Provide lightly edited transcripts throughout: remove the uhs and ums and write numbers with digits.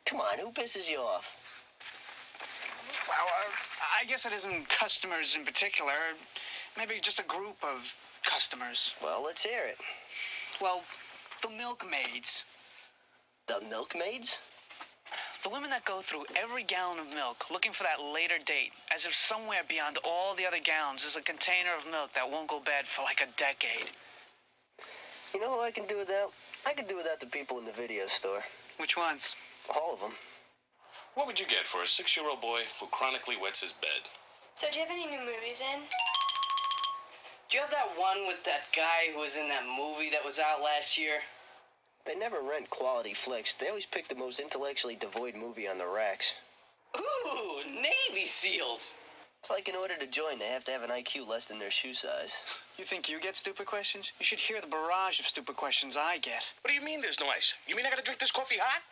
Come on, who pisses you off? Well, I guess it isn't customers in particular. Maybe just a group of customers. Well, let's hear it. Well, the milkmaids. The milkmaids? The women that go through every gallon of milk looking for that later date, as if somewhere beyond all the other gallons is a container of milk that won't go bad for like a decade. You know who I can do without? I can do without the people in the video store. Which ones? All of them. What would you get for a 6-year-old boy who chronically wets his bed? So do you have any new movies in? Do you have that one with that guy who was in that movie that was out last year? They never rent quality flicks. They always pick the most intellectually devoid movie on the racks. Ooh, Navy SEALs! It's like in order to join, they have to have an IQ less than their shoe size. You think you get stupid questions? You should hear the barrage of stupid questions I get. What do you mean there's no ice? You mean I gotta drink this coffee hot?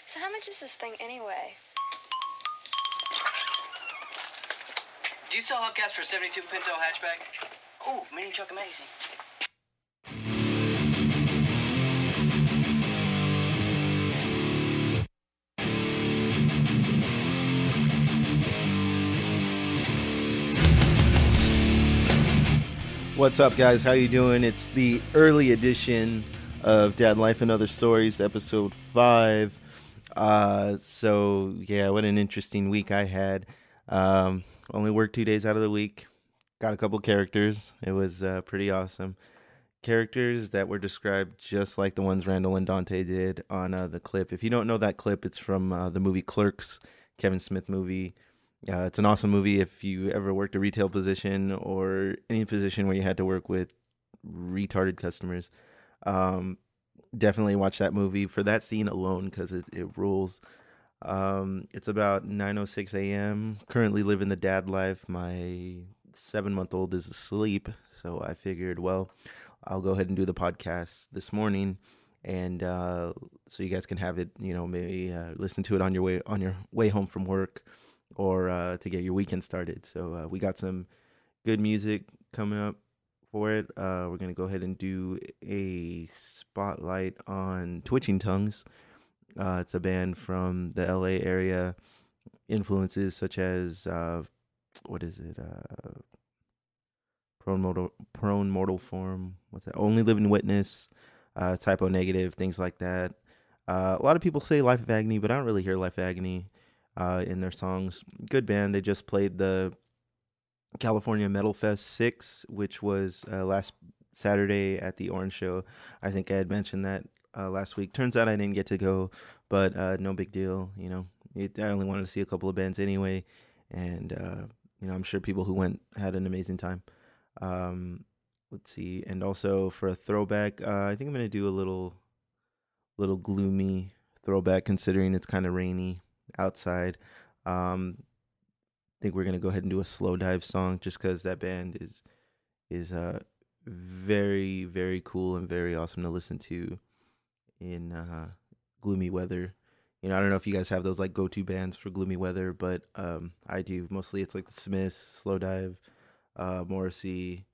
So how much is this thing anyway? Do you sell hubcaps for 72 Pinto hatchback? Ooh, mini truck amazing. What's up, guys? How you doing? It's the early edition of Dadlife and Other Stories, episode 5. So yeah, what an interesting week I had. Only worked 2 days out of the week. Got a couple characters. It was pretty awesome. Characters that were described just like the ones Randall and Dante did on the clip. If you don't know that clip, it's from the movie Clerks, Kevin Smith movie. It's an awesome movie if you ever worked a retail position or any position where you had to work with retarded customers. Definitely watch that movie for that scene alone because it rules. It's about 9:06 a.m. Currently living the dad life. My 7-month-old is asleep, so I figured, well, I'll go ahead and do the podcast this morning, and so you guys can have it. Maybe listen to it on your way home from work, or to get your weekend started. So we got some good music coming up for it. We're going to go ahead and do a spotlight on Twitching Tongues. It's a band from the LA area. Influences such as, Prone Mortal Form, what's that? Only Living Witness, Typo Negative, things like that. A lot of people say Life of Agony, but I don't really hear Life of Agony in their songs. Good band. They just played the California Metal Fest 6, which was last Saturday at the Orange Show. I think I had mentioned that last week. Turns out I didn't get to go, but no big deal. I only wanted to see a couple of bands anyway, and I'm sure people who went had an amazing time. Let's see, and also for a throwback, I think I'm gonna do a little gloomy throwback, considering it's kind of rainy outside. I think we're gonna go ahead and do a Slow Dive song, just because that band is very, very cool and very awesome to listen to in gloomy weather. I don't know if you guys have those like go-to bands for gloomy weather, but I do. Mostly it's like the Smiths, Slow Dive, Morrissey,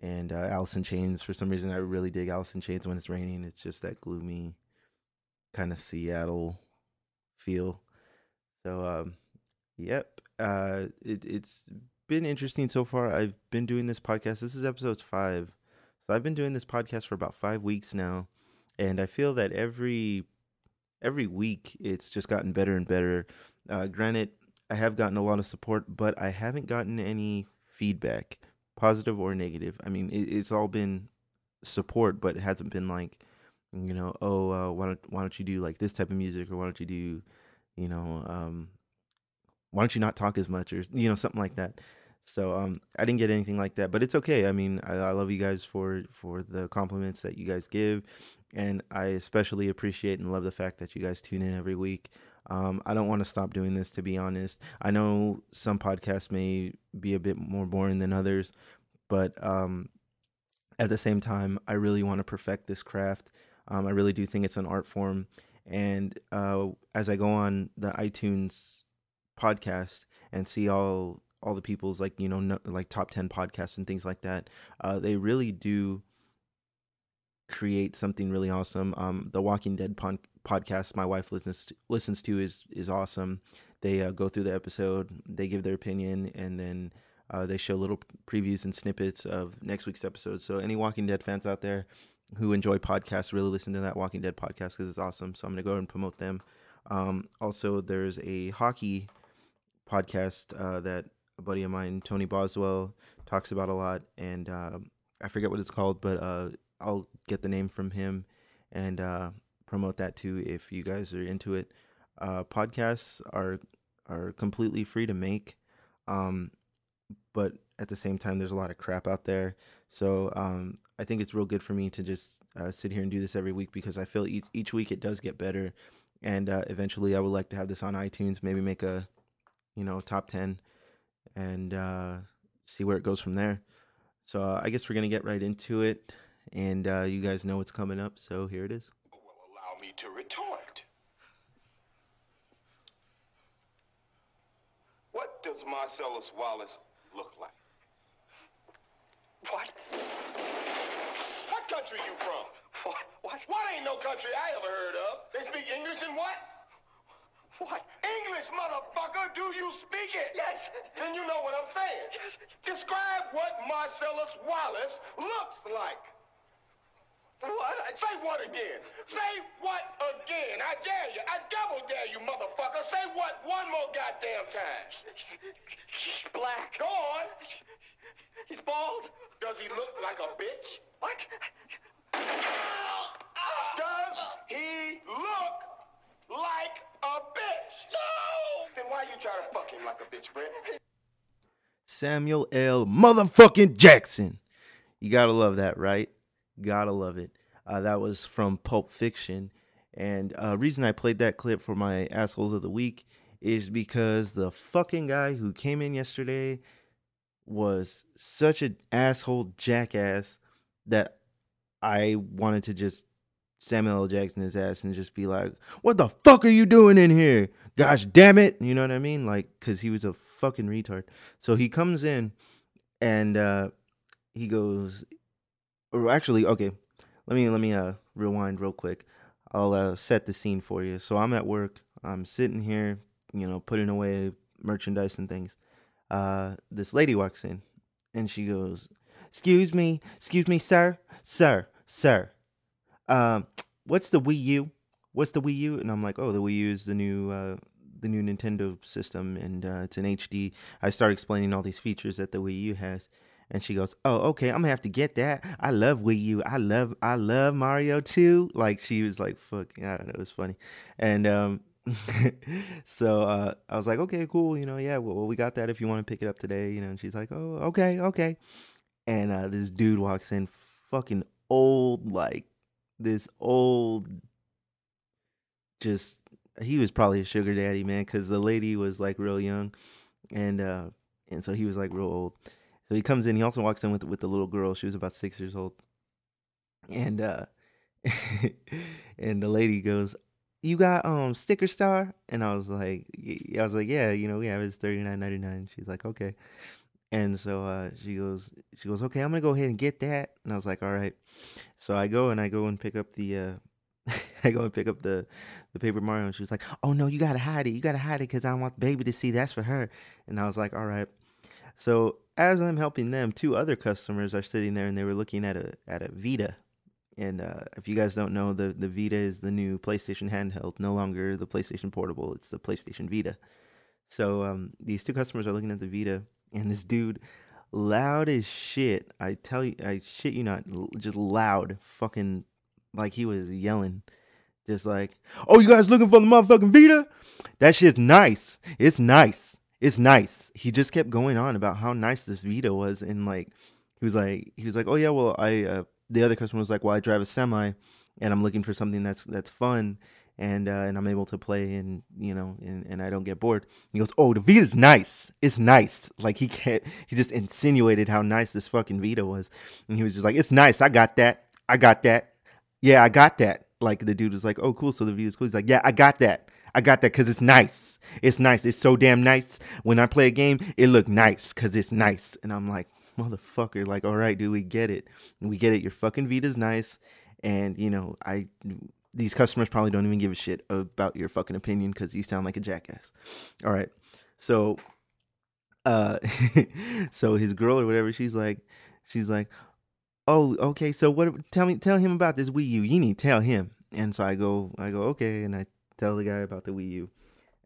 and Alice in Chains. For some reason, I really dig Alice in Chains when it's raining. It's just that gloomy kind of Seattle feel. So, yep. It's been interesting so far. I've been doing this podcast. This is episode 5. So I've been doing this podcast for about 5 weeks now, and I feel that every week it's just gotten better and better. Granted, I have gotten a lot of support, but I haven't gotten any feedback, positive or negative. I mean, it's all been support, but it hasn't been like, why don't you do like this type of music, or why don't you do, why don't you not talk as much, or something like that. So I didn't get anything like that, but it's okay. I mean, I love you guys for the compliments that you guys give, and I especially appreciate and love the fact that you guys tune in every week. I don't want to stop doing this, to be honest. I know some podcasts may be a bit more boring than others, but at the same time, I really want to perfect this craft. I really do think it's an art form, and as I go on the iTunes podcast and see all the people's like top 10 podcasts and things like that, they really do create something really awesome. The Walking Dead podcast my wife listens to is awesome. They go through the episode, they give their opinion, and then they show little previews and snippets of next week's episode. So any Walking Dead fans out there who enjoy podcasts, really listen to that Walking Dead podcast because it's awesome. So I'm going to go ahead and promote them. Also, there's a hockey podcast that a buddy of mine, Tony Boswell, talks about a lot. And I forget what it's called, but I'll get the name from him and promote that too if you guys are into it. Podcasts are completely free to make, but at the same time, there's a lot of crap out there. So I think it's real good for me to just sit here and do this every week because I feel each week it does get better. And eventually, I would like to have this on iTunes, maybe make a top 10 and see where it goes from there. So I guess we're gonna get right into it, and you guys know what's coming up. So here it is. Well, allow me to retort. What does Marcellus Wallace look like? What? What country you from? What? What ain't no country I ever heard of? They speak English and what? What? English, motherfucker! Do you speak it? Yes. Then you know what I'm saying. Yes. Describe what Marcellus Wallace looks like. What? Say what again? Say what again? I dare you. I double dare you, motherfucker. Say what one more goddamn time. He's black. Go on. He's bald. Does he look like a bitch? What? Does he look like a bitch? No! Then why you try to fuck him like a bitch, Brett? Samuel L. motherfucking Jackson. You gotta love that, right? Gotta love it. That was from Pulp Fiction. And reason I played that clip for my Assholes of the Week is because the fucking guy who came in yesterday was such an asshole jackass that I wanted to just Samuel L. Jackson his ass and just be like, what the fuck are you doing in here? Gosh damn it. You know what I mean? Like, because he was a fucking retard. So he comes in and he goes, or actually, okay, let me rewind real quick. I'll set the scene for you. So I'm at work. I'm sitting here, putting away merchandise and things. This lady walks in and she goes, excuse me, sir. What's the Wii U? What's the Wii U? And I'm like, oh, the Wii U is the new Nintendo system, and it's an HD. I start explaining all these features that the Wii U has, and she goes, oh, okay, I'm gonna have to get that. I love Wii U. I love Mario too. Like, she was like, fuck, I don't know, it was funny. And so I was like, okay, cool, yeah, well, we got that if you want to pick it up today, and she's like, oh, okay. And this dude walks in, fucking old, like this old, just, he was probably a sugar daddy, man, because the lady was like real young, and so he was like real old. So he comes in. He also walks in with the little girl. She was about 6 years old, and and the lady goes, "You got Sticker Star?" And I was like, yeah, we have it's $39.99. She's like, okay. And so she goes, okay, I'm gonna go ahead and get that. And I was like, all right. So I go and pick up the the Paper Mario, and she was like, oh no, you gotta hide it because I don't want the baby to see. That's for her. And I was like, all right. So as I'm helping them, two other customers are sitting there, and they were looking at a Vita. And if you guys don't know, the Vita is the new PlayStation handheld, no longer the PlayStation Portable. It's the PlayStation Vita. So these two customers are looking at the Vita, and this dude, loud as shit, I tell you, I shit you not, just loud, fucking, like he was yelling, just like, oh, you guys looking for the motherfucking Vita? That shit's nice. It's nice. He just kept going on about how nice this Vita was, and like, he was like, oh yeah, well, the other customer was like, well, I drive a semi, and I'm looking for something that's fun, and I'm able to play, and and I don't get bored. He goes, oh, the Vita's nice. It's nice. Like, he just insinuated how nice this fucking Vita was, and he was just like, it's nice. I got that. Yeah, I got that. Like, the dude was like, oh, cool. So the Vita's cool. He's like, yeah, I got that because it's nice. It's nice. It's so damn nice. When I play a game, it look nice because it's nice. And I'm like, motherfucker, like, all right, dude, we get it. Your fucking Vita's nice. And, these customers probably don't even give a shit about your fucking opinion because you sound like a jackass. All right. So, so his girl or whatever, she's like, oh, okay. So tell him about this Wii U. You need to tell him. And so I go, okay. And I tell the guy about the Wii U.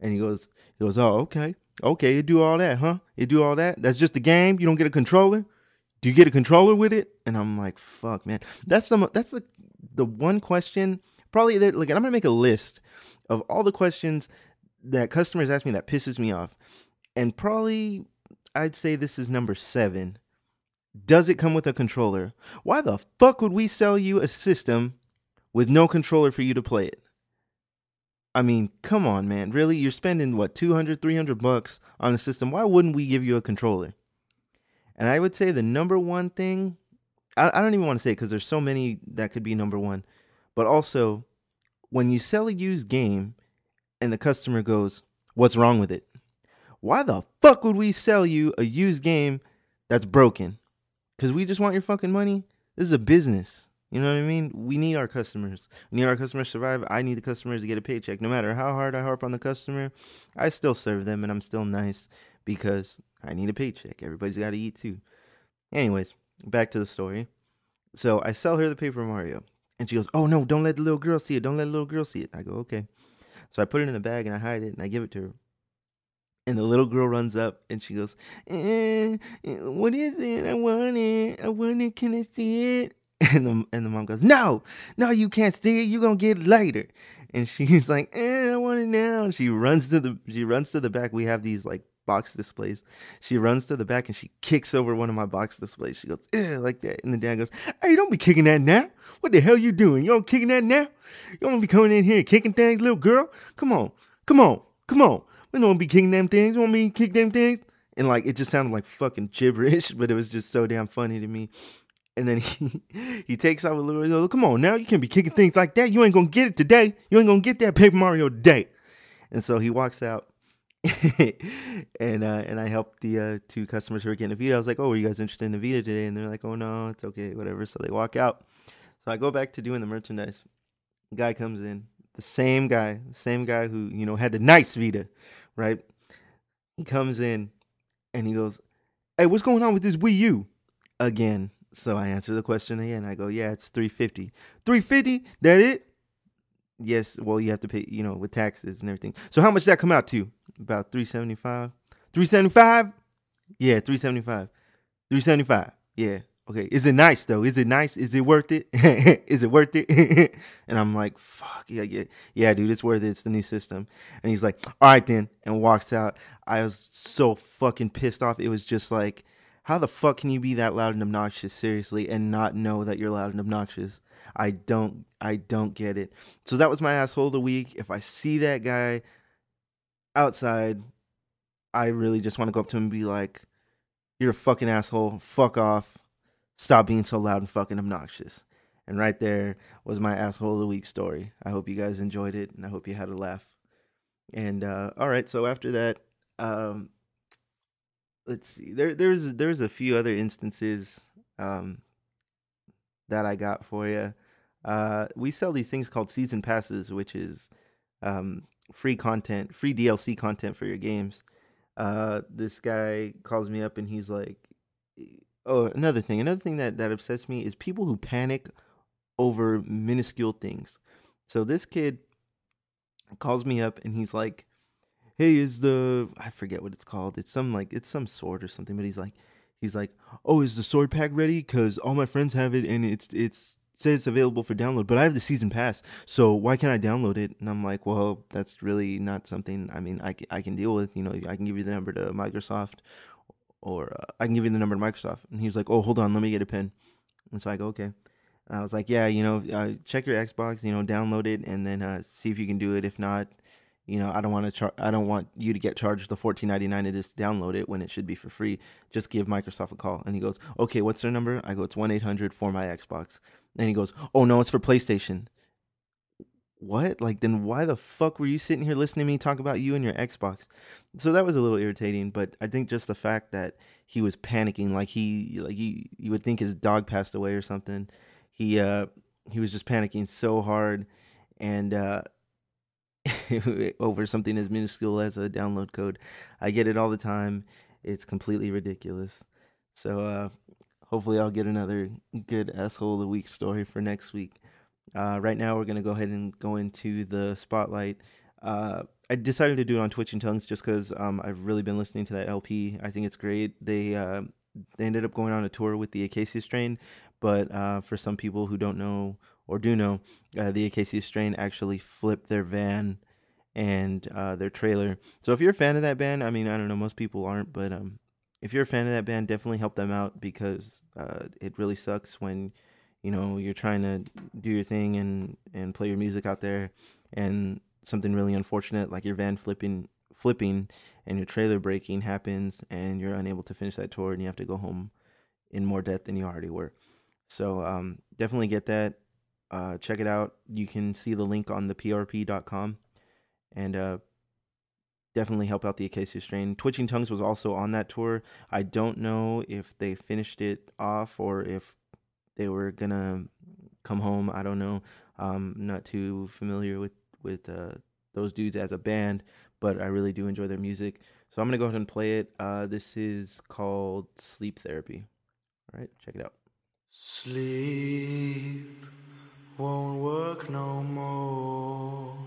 And he goes, oh, okay. Okay, you do all that, huh? You do all that? That's just a game? You don't get a controller? Do you get a controller with it? And I'm like, fuck, man. That's the one question. Probably, I'm going to make a list of all the questions that customers ask me that pisses me off. And probably, I'd say this is number 7. Does it come with a controller? Why the fuck would we sell you a system with no controller for you to play it? I mean, come on, man. Really? You're spending, what, $200, $300 on a system. Why wouldn't we give you a controller? And I would say the number one thing, I don't even want to say it because there's so many that could be number one. But also, when you sell a used game and the customer goes, what's wrong with it? Why the fuck would we sell you a used game that's broken? Because we just want your fucking money? This is a business. You know what I mean? We need our customers. We need our customers to survive. I need the customers to get a paycheck. No matter how hard I harp on the customer, I still serve them and I'm still nice because I need a paycheck. Everybody's got to eat too. Anyways, back to the story. So I sell her the Paper Mario. And she goes, oh, no, don't let the little girl see it. Don't let the little girl see it. I go, okay. So I put it in a bag and I hide it and I give it to her. And the little girl runs up and she goes, what is it? I want it. Can I see it? And the mom goes, no, you can't see it. You're going to get it later. And she's like, I want it now. She runs to the back. We have these like box displays. She runs to the back and she kicks over one of my box displays. She goes, like that. And the dad goes, hey, don't be kicking that now. What the hell you doing? You don't kicking that now? You don't be coming in here and kicking things, little girl? Come on. We don't be kicking them things. You want me to kick them things? And like, it just sounded like fucking gibberish, but it was just so damn funny to me. And then he takes off a little. He goes, come on now, you can't be kicking things like that. You ain't gonna get it today. You ain't gonna get that Paper Mario today. And so he walks out, and I helped the 2 customers who were getting a Vita. I was like, oh, are you guys interested in the Vita today? And they're like, oh no, it's okay, whatever. So they walk out. So I go back to doing the merchandise. The guy comes in, the same guy who had the nice Vita, right? He comes in, and he goes, hey, what's going on with this Wii U again? So I answer the question again. I go, yeah, it's $350. $350? That it? Yes. Well, you have to pay, with taxes and everything. So how much that come out to? About $375. $375? Yeah, $375. $375. Yeah. Okay. Is it nice though? Is it nice? Is it worth it? Is it worth it? And I'm like, fuck yeah, dude, it's worth it. It's the new system. And he's like, all right then, and walks out. I was so fucking pissed off. It was just like, how the fuck can you be that loud and obnoxious, seriously, and not know that you're loud and obnoxious? I don't get it. So that was my asshole of the week. If I see that guy outside, I really just want to go up to him and be like, you're a fucking asshole. Fuck off. Stop being so loud and fucking obnoxious. And right there was my asshole of the week story. I hope you guys enjoyed it, and I hope you had a laugh. And all right, so after that, let's see. There's a few other instances that I got for you. We sell these things called season passes, which is free content, free DLC content for your games. This guy calls me up and he's like, oh, another thing that upsets me is people who panic over minuscule things. So this kid calls me up and he's like, hey, I forget what it's called. It's some sword or something, but he's like, oh, is the sword pack ready? Because all my friends have it and it's says it's available for download, but I have the season pass, so why can't I download it? And I'm like, well, that's really not something, I mean, I can deal with. I can give you the number to Microsoft, or I can give you the number to Microsoft. And he's like, oh, hold on, let me get a pen. And so I go, okay. And I was like, yeah, check your Xbox, download it, and then see if you can do it. If not, I don't want you to get charged the $14.99 to just download it when it should be for free. Just give Microsoft a call. And he goes, okay, what's their number? I go, it's 1-800 for my Xbox. And he goes, oh no, it's for PlayStation. What? Like, then why the fuck were you sitting here listening to me talk about you and your Xbox? So that was a little irritating, but I think just the fact that he was panicking, like you would think his dog passed away or something. He he was just panicking so hard, and over something as minuscule as a download code. I get it all the time. It's completely ridiculous. So hopefully I'll get another good asshole of the week story for next week. Right now we're gonna go ahead and go into the spotlight. I decided to do it on Twitch and Tongues just because I've really been listening to that LP. I think it's great. They ended up going on a tour with the Acacia Strain, but for some people who don't know or do know, the Acacia Strain actually flipped their van and their trailer. So if you're a fan of that band, I mean, I don't know, most people aren't, but if you're a fan of that band, definitely help them out, because it really sucks when, you know, you're trying to do your thing and play your music out there, and something really unfortunate like your van flipping and your trailer breaking happens, and you're unable to finish that tour, and you have to go home in more debt than you already were. So definitely get that. Check it out. You can see the link on the prp.com, and definitely help out the Acacia Strain. Twitching Tongues was also on that tour. I don't know if they finished it off or if they were gonna come home. I don't know. I'm not too familiar with those dudes as a band, but I really do enjoy their music. So I'm gonna go ahead and play it. This is called Sleep Therapy. All right, check it out. Sleep won't work no more.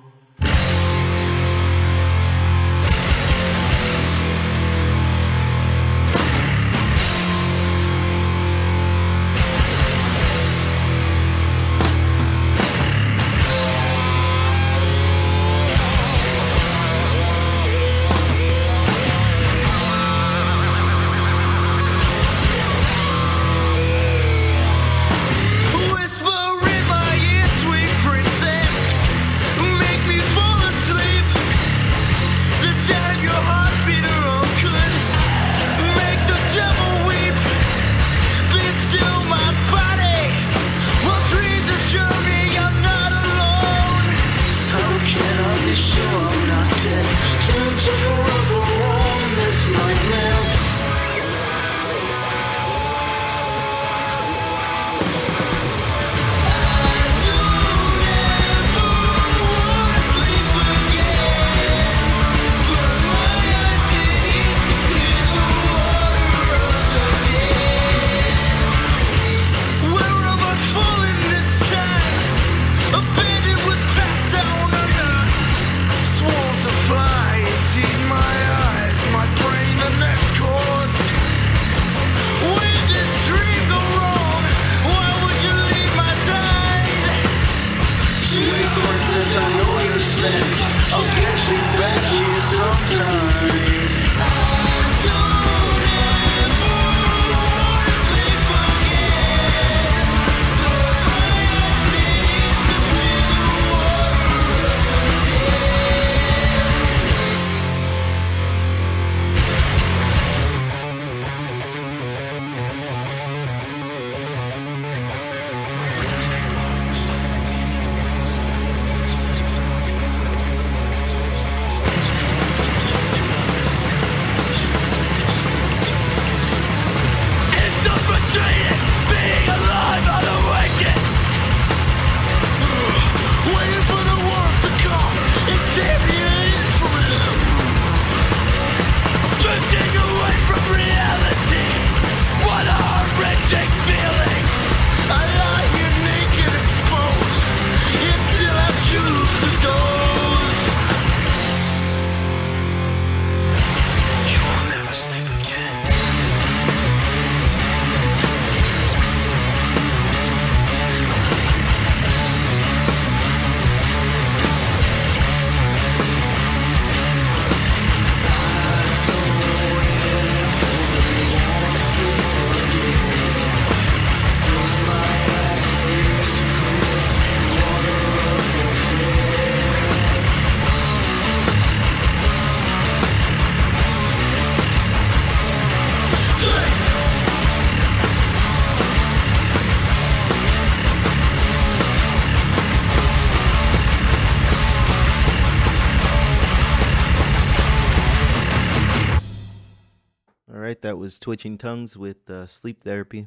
That was Twitching Tongues with Sleep Therapy,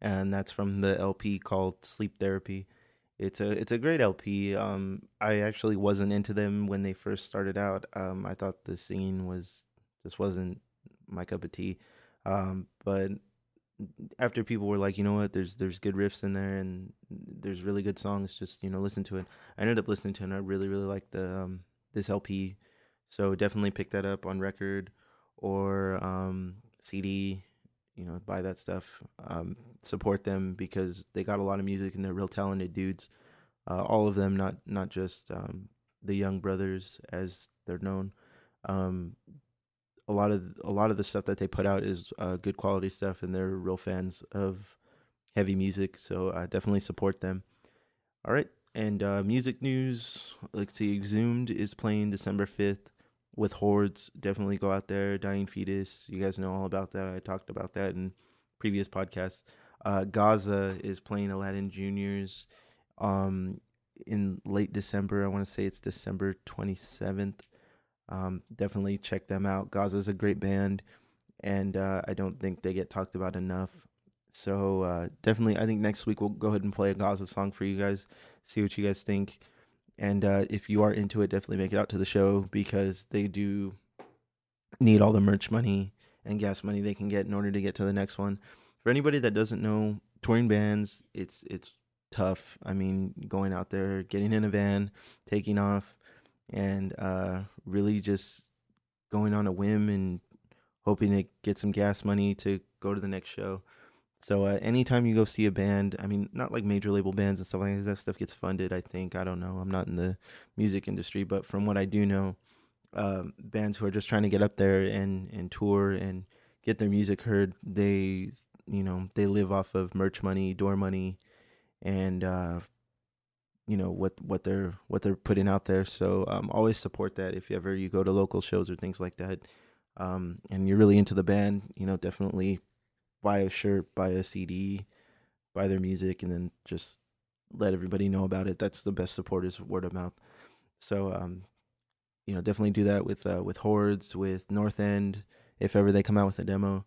and that's from the LP called Sleep Therapy. It's a great LP. I actually wasn't into them when they first started out. I thought the scene wasn't my cup of tea. But after people were like, you know what, there's good riffs in there and there's really good songs. Just listen to it. I ended up listening to it, and I really really liked the this LP. So definitely pick that up on record or CD. Buy that stuff. Support them because they got a lot of music and they're real talented dudes. All of them, not just the young brothers as they're known. Um, a lot of the stuff that they put out is good quality stuff, and they're real fans of heavy music. So definitely support them. All right, and music news. Let's see, Exhumed is playing December 5th with Hordes. Definitely go out there. Dying Fetus, you guys know all about that. I talked about that in previous podcasts. Gaza is playing Aladdin Juniors in late December. I want to say it's December 27th. Definitely check them out. Gaza's a great band, and I don't think they get talked about enough. So definitely, I think next week we'll go ahead and play a Gaza song for you guys, see what you guys think. And if you are into it, definitely make it out to the show because they do need all the merch money and gas money they can get in order to get to the next one. For anybody that doesn't know, touring bands, it's tough. I mean, going out there, getting in a van, taking off, and really just going on a whim and hoping to get some gas money to go to the next show. So anytime you go see a band, I mean, not like major label bands and stuff like that stuff gets funded, I think. I don't know. I'm not in the music industry, but from what I do know, bands who are just trying to get up there and tour and get their music heard, they live off of merch money, door money, and what they're putting out there. So always support that if ever you go to local shows or things like that. And you're really into the band, definitely buy a shirt, buy a CD, buy their music, and then just let everybody know about it. That's the best support is word of mouth. So definitely do that with Hordes, with North End, if ever they come out with a demo.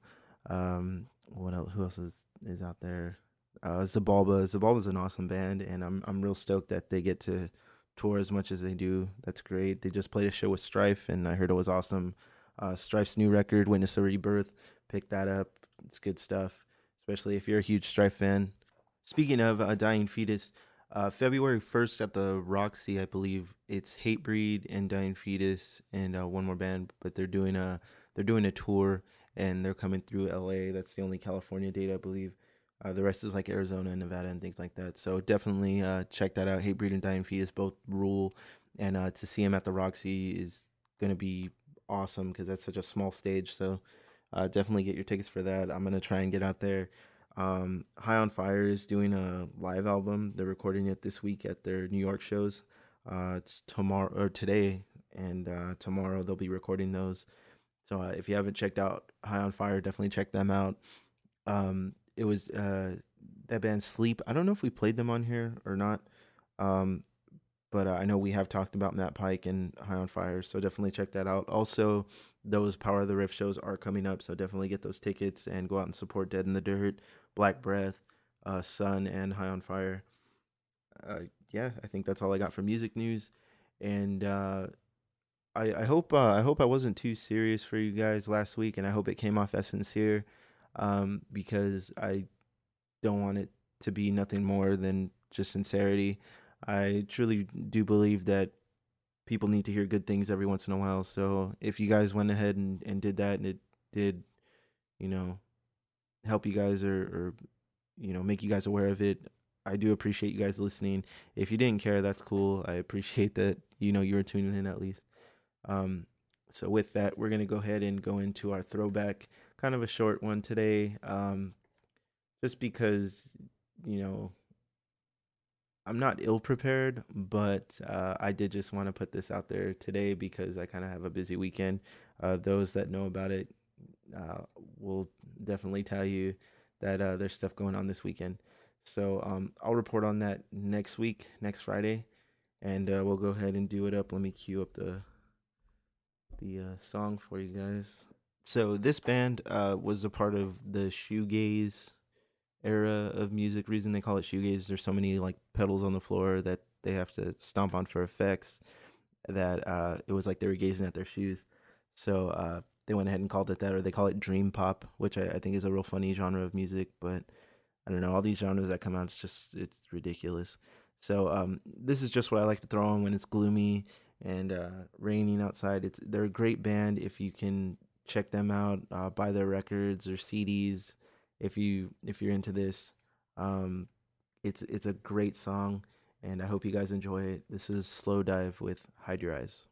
What else? Who else is out there? Zabalba. Zabalba's an awesome band, and I'm real stoked that they get to tour as much as they do. That's great. They just played a show with Strife, and I heard it was awesome. Strife's new record, Witness a Rebirth, pick that up. It's good stuff, especially if you're a huge Strife fan. Speaking of Dying Fetus, February 1st at the Roxy, I believe it's Hatebreed and Dying Fetus and one more band, but they're doing a tour and they're coming through LA. That's the only California date, I believe. The rest is like Arizona and Nevada and things like that. So definitely check that out. Hatebreed and Dying Fetus both rule, and to see them at the Roxy is gonna be awesome because that's such a small stage. So definitely get your tickets for that. I'm gonna try and get out there. High on Fire is doing a live album. They're recording it this week at their New York shows. It's tomorrow or today, and tomorrow they'll be recording those. So if you haven't checked out High on Fire, definitely check them out. It was that band Sleep. I don't know if we played them on here or not. But I know we have talked about Matt Pike and High on Fire, so definitely check that out. Also, those Power of the Riff shows are coming up, so definitely get those tickets and go out and support Dead in the Dirt, Black Breath, Sun, and High on Fire. Yeah, I think that's all I got for music news, and I hope I wasn't too serious for you guys last week, and I hope it came off as sincere, because I don't want it to be nothing more than just sincerity. I truly do believe that people need to hear good things every once in a while. So if you guys went ahead and did that and it did, help you guys or make you guys aware of it, I do appreciate you guys listening. If you didn't care, that's cool. I appreciate that, you were tuning in at least. So with that, we're going to go ahead and go into our throwback, kind of a short one today. Just because, I'm not ill prepared, but I did just want to put this out there today because I kind of have a busy weekend. Those that know about it will definitely tell you that there's stuff going on this weekend. So I'll report on that next week, next Friday, and we'll go ahead and do it up. Let me cue up the song for you guys. So this band was a part of the shoegaze era of music. Reason they call it shoegaze, there's so many like pedals on the floor that they have to stomp on for effects that it was like they were gazing at their shoes. So they went ahead and called it that, or they call it dream pop, which I think is a real funny genre of music. But I don't know, all these genres that come out, it's ridiculous. So this is just what I like to throw on when it's gloomy and raining outside. They're a great band. If you can check them out, buy their records or CDs. If you're into this, um, it's a great song, and I hope you guys enjoy it. This is Slow Dive with Hide Your Eyes.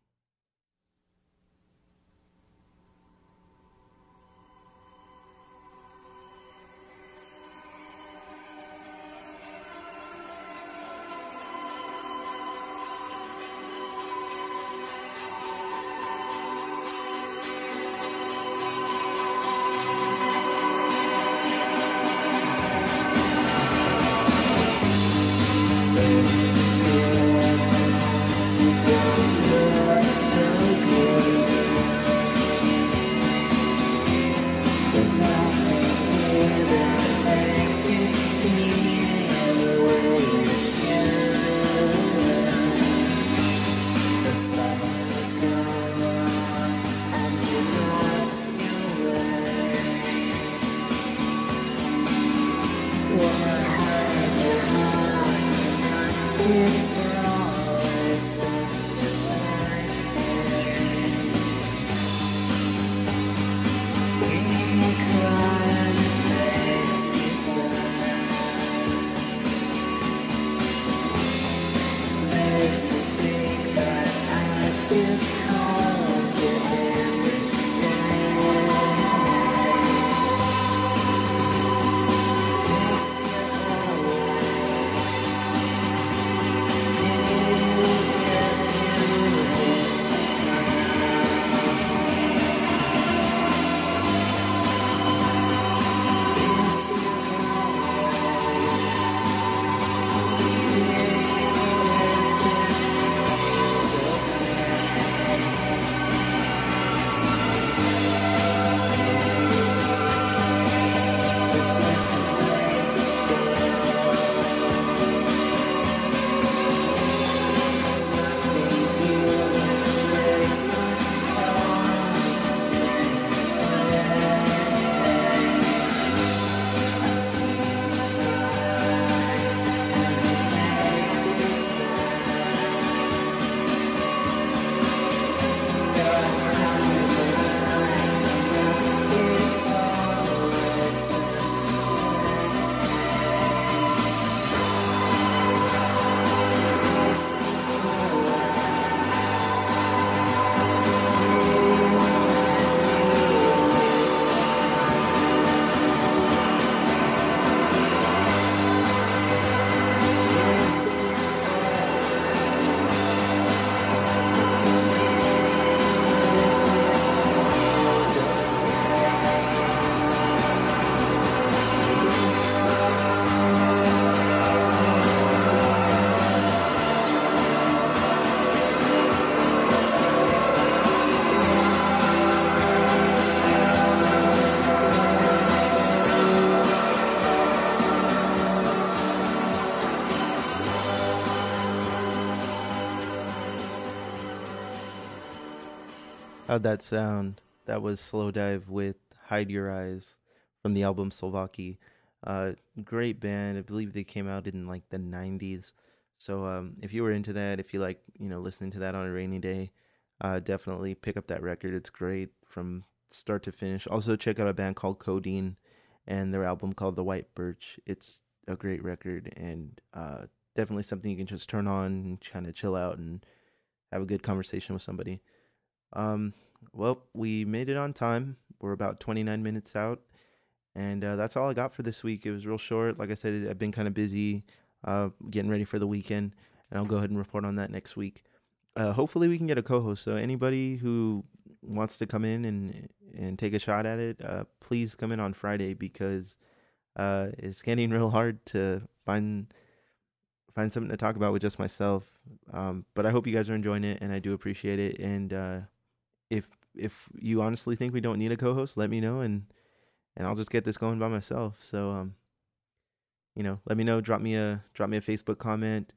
How'd that sound? That was Slow Dive with Hide Your Eyes from the album Slovaki. Great band. I believe they came out in like the 90s. So if you were into that, if you like, listening to that on a rainy day, definitely pick up that record. It's great from start to finish. Also check out a band called Codeine and their album called The White Birch. It's a great record and definitely something you can just turn on and kind of chill out and have a good conversation with somebody. Well, we made it on time. We're about 29 minutes out, and that's all I got for this week. It was real short. Like I said, I've been kind of busy getting ready for the weekend, and I'll go ahead and report on that next week. Hopefully we can get a co-host, so anybody who wants to come in and take a shot at it, please come in on Friday, because it's getting real hard to find something to talk about with just myself. But I hope you guys are enjoying it, and I do appreciate it. And if you honestly think we don't need a co-host, let me know, and I'll just get this going by myself. So let me know. Drop me a Facebook comment.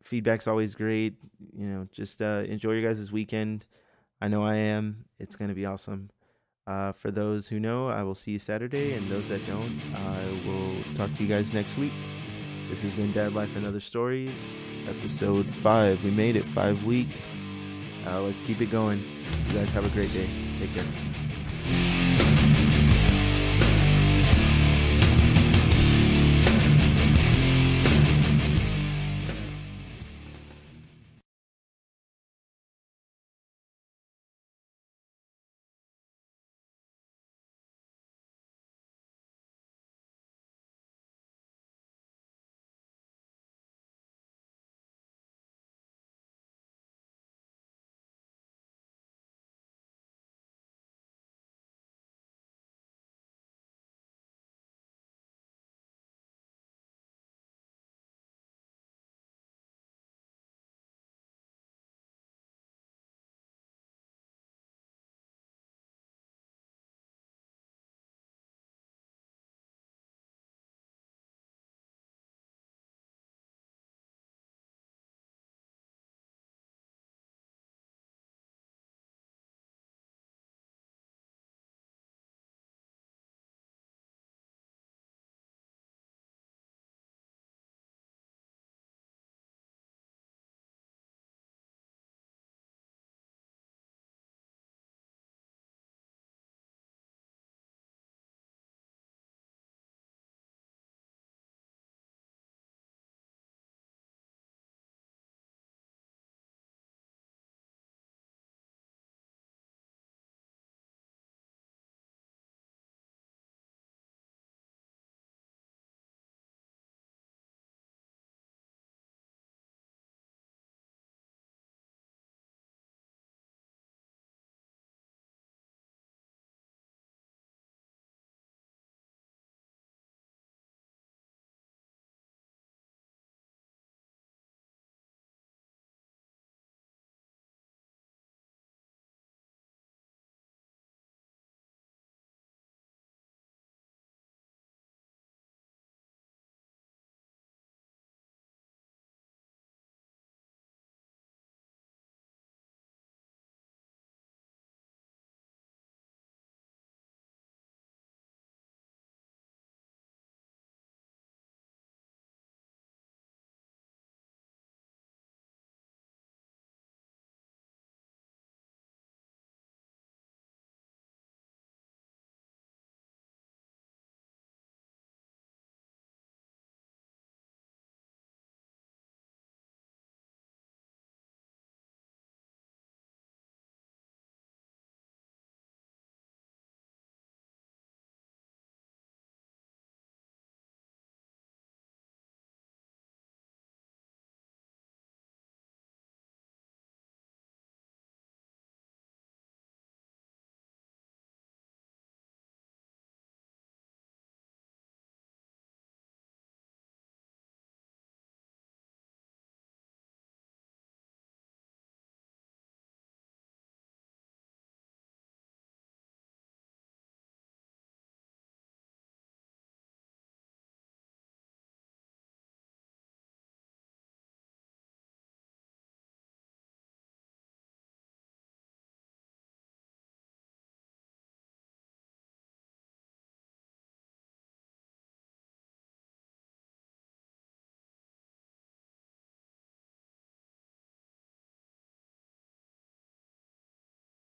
Feedback's always great. Just enjoy your guys' weekend. I know I am. It's gonna be awesome. For those who know, I will see you Saturday, and those that don't, I will talk to you guys next week. This has been Dadlife and Other Stories, episode 5. We made it 5 weeks. Let's keep it going. You guys have a great day. Take care.